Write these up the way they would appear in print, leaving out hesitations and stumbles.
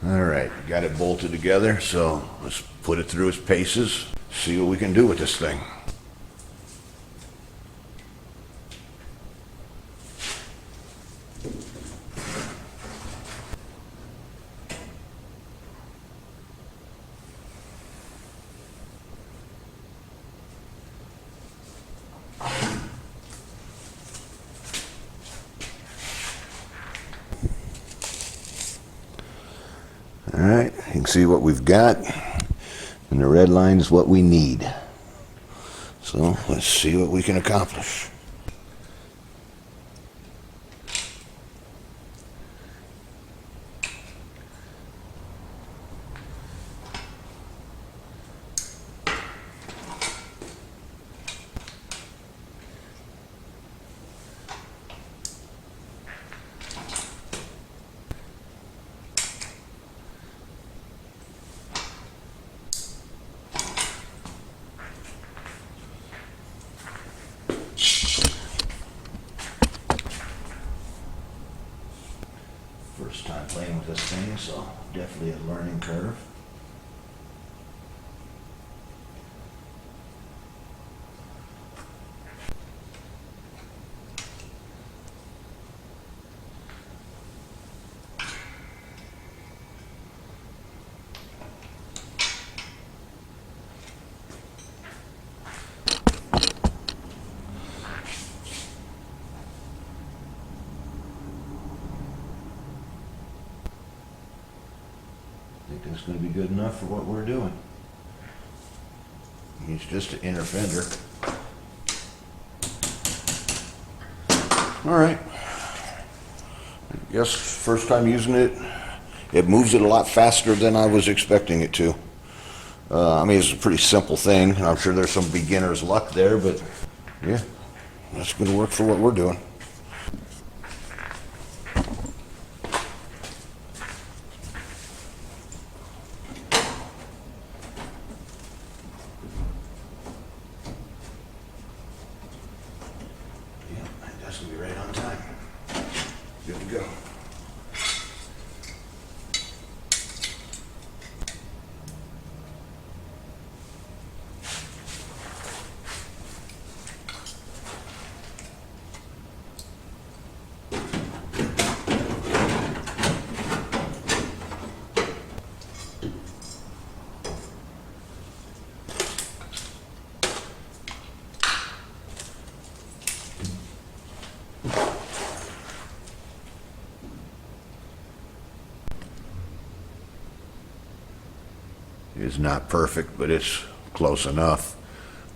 All right, got it bolted together, so let's put it through its paces, see what we can do with this thing. All right, you can see what we've got, and the red line is what we need. So let's see what we can accomplish. First time playing with this thing, so definitely a learning curve. I think that's going to be good enough for what we're doing. It's just an inner fender. All right. I guess first time using it, it moves it a lot faster than I was expecting it to. I mean, it's a pretty simple thing, and I'm sure there's some beginner's luck there, but yeah, that's going to work for what we're doing. Yeah, that's going to be right on time. Good to go. It's not perfect, but it's close enough.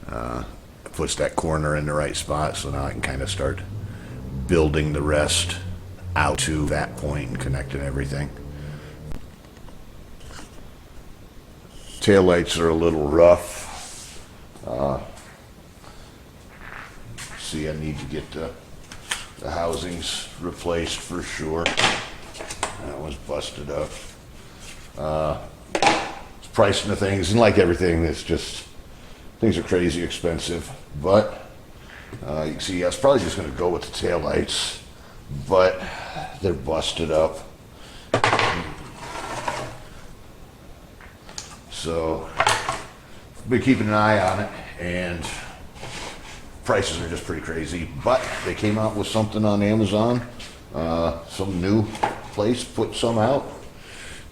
It puts that corner in the right spot, so now I can kind of start building the rest out to that point and connecting everything. Taillights are a little rough. See, I need to get the housings replaced for sure. That was busted up. Pricing the things, and like everything, it's just, things are crazy expensive. But you can see I was probably just going to go with the taillights, but they're busted up. So I've been keeping an eye on it, and prices are just pretty crazy. But they came out with something on Amazon. Some new place put some out,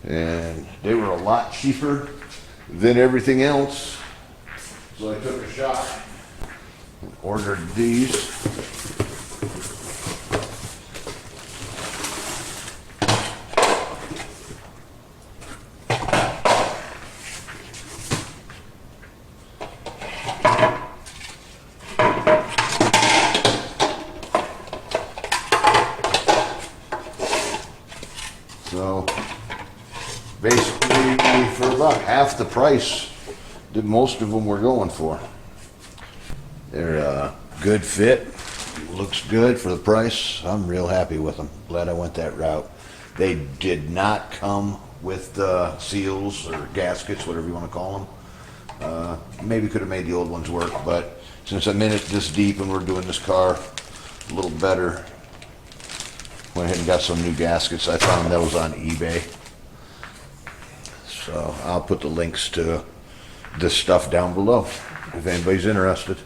and they were a lot cheaper than everything else. So I took a shot and ordered these. So basically for about half the price that most of them were going for. They're a good fit, looks good for the price. I'm real happy with them. Glad I went that route. They did not come with seals or gaskets, whatever you want to call them. Maybe could have made the old ones work, but since I'm in it this deep and we're doing this car a little better, went ahead and got some new gaskets. I found those on eBay. So I'll put the links to this stuff down below if anybody's interested.